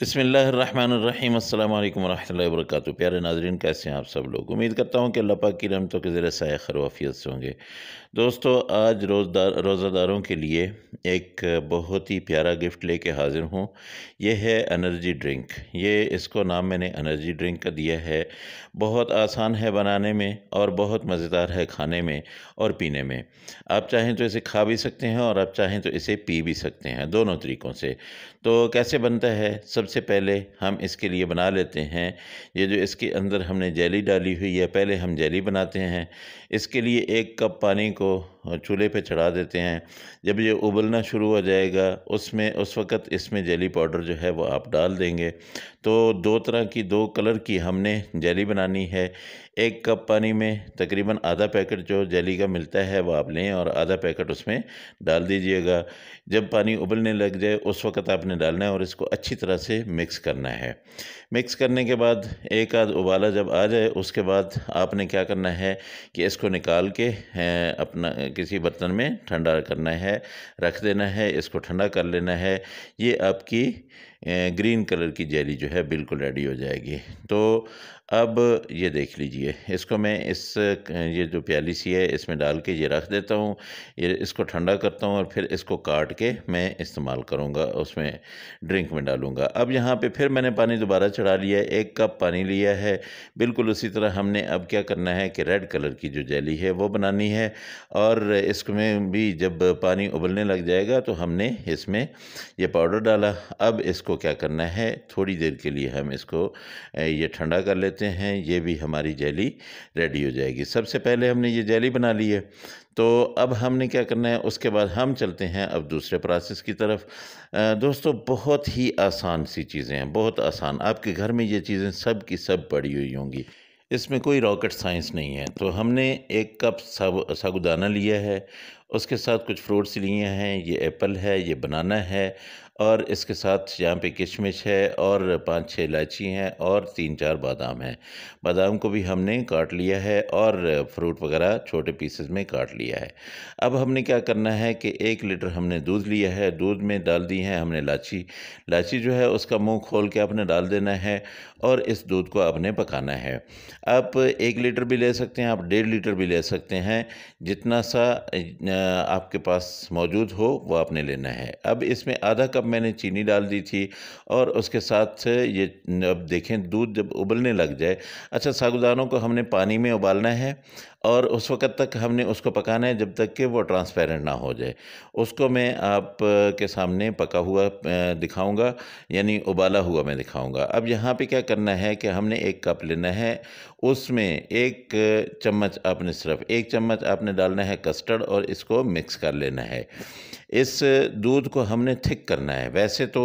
बिस्मिल्लाहिर्रहमानिर्रहीम अस्सलाम वालेकुम रहमतुल्लाहि व बरकातुहू। प्यारे नाज़रीन, कैसे हैं आप सब लोग। उम्मीद करता हूँ कि अल्लाह पाक की रहमतों के ज़रिए साया खैर वाफियत से होंगे। दोस्तों, आज रोज़ादारों के लिए एक बहुत ही प्यारा गिफ्ट लेके हाज़िर हूँ। ये है एनर्जी ड्रिंक। ये इसको नाम मैंने एनर्जी ड्रिंक का दिया है। बहुत आसान है बनाने में और बहुत मज़ेदार है खाने में और पीने में। आप चाहें तो इसे खा भी सकते हैं और आप चाहें तो इसे पी भी सकते हैं, दोनों तरीक़ों से। तो कैसे बनता है? सबसे पहले हम इसके लिए बना लेते हैं, ये जो इसके अंदर हमने जेली डाली हुई है, पहले हम जेली बनाते हैं। इसके लिए 1 कप पानी को चूल्हे पे चढ़ा देते हैं। जब ये उबलना शुरू हो जाएगा, उस वक़्त इसमें जेली पाउडर जो है वो आप डाल देंगे। तो 2 तरह की 2 कलर की हमने जेली बनानी है। 1 कप पानी में तकरीबन आधा पैकेट जो जेली का मिलता है वो आप लें और आधा पैकेट उसमें डाल दीजिएगा। जब पानी उबलने लग जाए उस वक़्त आपने डालना है और इसको अच्छी तरह से मिक्स करना है। मिक्स करने के बाद एक आध उबाला जब आ जाए उसके बाद आपने क्या करना है कि इसको निकाल के अपना किसी बर्तन में ठंडा करना है, रख देना है, इसको ठंडा कर लेना है। ये आपकी ग्रीन कलर की जेली जो है बिल्कुल रेडी हो जाएगी। तो अब ये देख लीजिए, इसको मैं ये जो प्याली सी है इसमें डाल के ये रख देता हूँ। ये इसको ठंडा करता हूँ और फिर इसको काट के मैं इस्तेमाल करूँगा, उसमें ड्रिंक में डालूँगा। अब यहाँ पे फिर मैंने पानी दोबारा चढ़ा लिया है, 1 कप पानी लिया है। बिल्कुल उसी तरह हमने अब क्या करना है कि रेड कलर की जो जेली है वो बनानी है और इसमें भी जब पानी उबलने लग जाएगा तो हमने इसमें ये पाउडर डाला। अब इसको क्या करना है, थोड़ी देर के लिए हम इसको ये ठंडा कर लेते हैं। ये भी हमारी जेली रेडी हो जाएगी। सबसे पहले हमने ये जेली बना ली है, तो अब हमने क्या करना है, उसके बाद हम चलते हैं अब दूसरे प्रोसेस की तरफ। दोस्तों, बहुत ही आसान सी चीज़ें हैं, बहुत आसान। आपके घर में ये चीज़ें सब की सब पड़ी हुई होंगी, इसमें कोई रॉकेट साइंस नहीं है। तो हमने 1 कप साबूदाना लिया है, उसके साथ कुछ फ्रूट्स लिए हैं। ये एप्पल है, ये बनाना है और इसके साथ यहाँ पे किशमिश है और 5-6 इलायची हैं और 3-4 बादाम हैं। बादाम को भी हमने काट लिया है और फ्रूट वगैरह छोटे पीसेस में काट लिया है। अब हमने क्या करना है कि 1 लीटर हमने दूध लिया है, दूध में डाल दी है हमने इलायची। इलायची जो है उसका मुँह खोल के आपने डाल देना है और इस दूध को आपने पकाना है। आप 1 लीटर भी ले सकते हैं, आप 1.5 लीटर भी ले सकते हैं, जितना सा आपके पास मौजूद हो वो आपने लेना है। अब इसमें आधा कप मैंने चीनी डाल दी थी और उसके साथ ये अब देखें दूध जब उबलने लग जाए। अच्छा, साबूदानों को हमने पानी में उबालना है और उस वक़्त तक हमने उसको पकाना है जब तक कि वो ट्रांसपेरेंट ना हो जाए। उसको मैं आप के सामने पका हुआ दिखाऊँगा, यानी उबाला हुआ मैं दिखाऊँगा। अब यहाँ पे क्या करना है कि हमने 1 कप लेना है, उसमें 1 चम्मच आपने सिर्फ़ 1 चम्मच आपने डालना है कस्टर्ड और इसको मिक्स कर लेना है। इस दूध को हमने थिक करना है। वैसे तो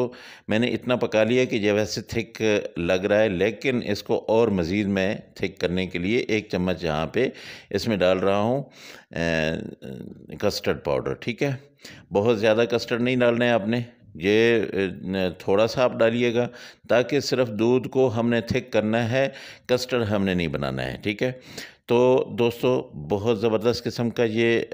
मैंने इतना पका लिया कि ये वैसे थिक लग रहा है, लेकिन इसको और मज़ीद मैं थिक करने के लिए 1 चम्मच यहाँ पे इसमें डाल रहा हूँ कस्टर्ड पाउडर, ठीक है? बहुत ज़्यादा कस्टर्ड नहीं डालना है आपने, ये थोड़ा-सा आप डालिएगा ताकि सिर्फ़ दूध को हमने थिक करना है, कस्टर्ड हमने नहीं बनाना है, ठीक है? तो दोस्तों, बहुत ज़बरदस्त किस्म का ये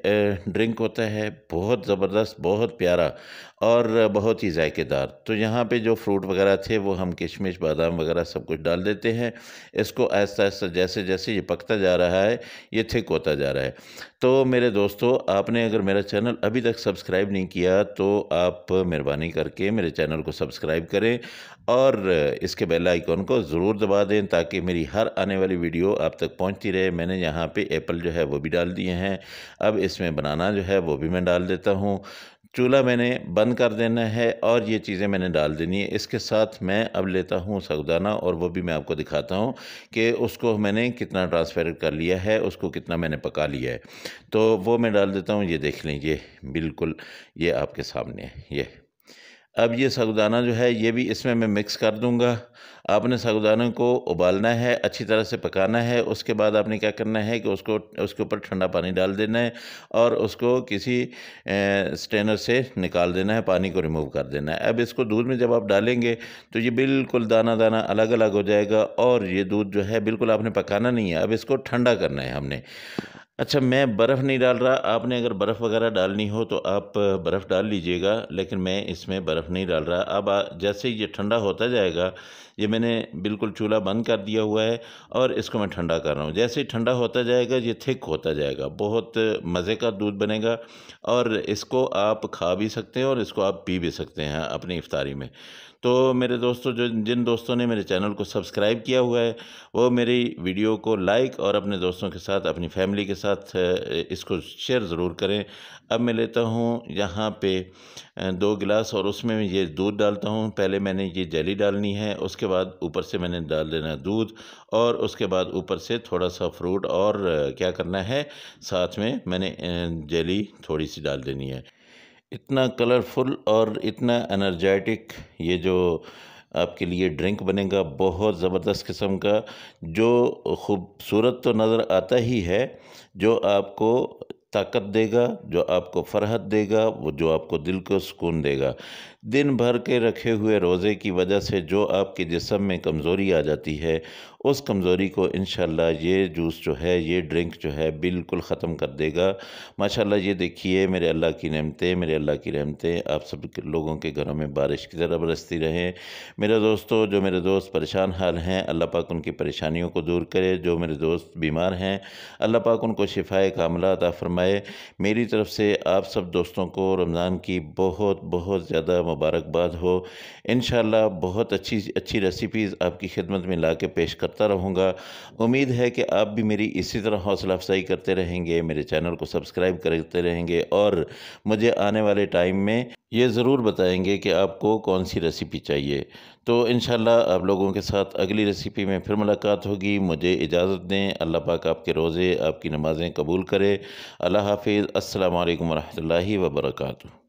ड्रिंक होता है, बहुत ज़बरदस्त, बहुत प्यारा और बहुत ही ज़ायकेदार। तो यहाँ पे जो फ्रूट वगैरह थे वो हम किशमिश, बादाम वगैरह सब कुछ डाल देते हैं। इसको आहिस्ता-आहिस्ता जैसे-जैसे ये पकता जा रहा है, ये थिक होता जा रहा है। तो मेरे दोस्तों, आपने अगर मेरा चैनल अभी तक सब्सक्राइब नहीं किया तो आप मेहरबानी करके मेरे चैनल को सब्सक्राइब करें और इसके बेल आइकन को ज़रूर दबा दें ताकि मेरी हर आने वाली वीडियो आप तक पहुंचती रहे। मैंने यहाँ पे एप्पल जो है वो भी डाल दिए हैं। अब इसमें बनाना जो है वो भी मैं डाल देता हूँ। चूल्हा मैंने बंद कर देना है और ये चीज़ें मैंने डाल देनी है। इसके साथ मैं अब लेता हूँ साबूदाना और वो भी मैं आपको दिखाता हूँ कि उसको मैंने कितना ट्रांसफ़र कर लिया है, उसको कितना मैंने पका लिया है। तो वो मैं डाल देता हूँ। ये देख लीजिए, बिल्कुल ये आपके सामने है ये। अब ये साबूदाना जो है ये भी इसमें मैं मिक्स कर दूँगा। आपने साबूदाने को उबालना है, अच्छी तरह से पकाना है, उसके बाद आपने क्या करना है कि उसके ऊपर ठंडा पानी डाल देना है और उसको किसी स्ट्रेनर से निकाल देना है, पानी को रिमूव कर देना है। अब इसको दूध में जब आप डालेंगे तो ये बिल्कुल दाना-दाना अलग-अलग हो जाएगा और ये दूध जो है बिल्कुल आपने पकाना नहीं है, अब इसको ठंडा करना है हमने। अच्छा, मैं बर्फ़ नहीं डाल रहा, आपने अगर बर्फ़ वग़ैरह डालनी हो तो आप बर्फ़ डाल लीजिएगा, लेकिन मैं इसमें बर्फ़ नहीं डाल रहा। अब जैसे ही ये ठंडा होता जाएगा, ये मैंने बिल्कुल चूल्हा बंद कर दिया हुआ है और इसको मैं ठंडा कर रहा हूँ। जैसे ही ठंडा होता जाएगा, ये थिक होता जाएगा, बहुत मज़े का दूध बनेगा और इसको आप खा भी सकते हैं और इसको आप पी भी सकते हैं अपनी इफ्तारी में। तो मेरे दोस्तों, जो जिन दोस्तों ने मेरे चैनल को सब्सक्राइब किया हुआ है, वो मेरी वीडियो को लाइक और अपने दोस्तों के साथ, अपनी फैमिली के साथ इसको शेयर ज़रूर करें। अब मैं लेता हूँ यहाँ पे 2 गिलास और उसमें मैं ये दूध डालता हूँ। पहले मैंने ये जेली डालनी है, उसके बाद ऊपर से मैंने डाल देना दूध और उसके बाद ऊपर से थोड़ा-सा फ्रूट और क्या करना है, साथ में मैंने जेली थोड़ी-सी डाल देनी है। इतना कलरफुल और इतना एनर्जेटिक ये जो आपके लिए ड्रिंक बनेगा, बहुत ज़बरदस्त किस्म का, जो खूबसूरत तो नज़र आता ही है, जो आपको ताकत देगा, जो आपको फ़रहत देगा, वो जो आपको दिल को सुकून देगा। दिन भर के रखे हुए रोज़े की वजह से जो आपके जिस्म में कमज़ोरी आ जाती है, उस कमज़ोरी को इंशाअल्लाह ये जूस जो है, ये ड्रिंक जो है, बिल्कुल ख़त्म कर देगा। माशाअल्लाह, ये देखिए मेरे अल्लाह की नेमतें, मेरे अल्लाह की रहमतें आप सब के लोगों के घरों में बारिश की तरह बरसती रहें। मेरे दोस्तों, जो मेरे दोस्त परेशान हाल हैं, अल्लाह पाक उनकी परेशानियों को दूर करे। जो मेरे दोस्त बीमार हैं, अल्लाह पाक उनको शिफ़ाए कामिला अता फ़रमाए। मेरी तरफ़ से आप सब दोस्तों को रमज़ान की बहुत बहुत ज़्यादा मुबारकबाद हो। इंशाअल्लाह बहुत अच्छी अच्छी रेसिपीज़ आपकी खिदमत में ला के पेश करता रहूँगा। उम्मीद है कि आप भी मेरी इसी तरह हौसला अफ़ज़ाई करते रहेंगे, मेरे चैनल को सब्सक्राइब करते रहेंगे और मुझे आने वाले टाइम में ये ज़रूर बताएँगे कि आपको कौन-सी रेसिपी चाहिए। तो इंशाअल्लाह आप लोगों के साथ अगली रेसिपी में फिर मुलाकात होगी। मुझे इजाज़त दें। अल्लाह पाक आपके रोज़े, आपकी नमाज़ें कबूल करे। अल्लाह हाफ़िज़। अस्सलामु अलैकुम व रहमतुल्लाहि व बरकातुहू।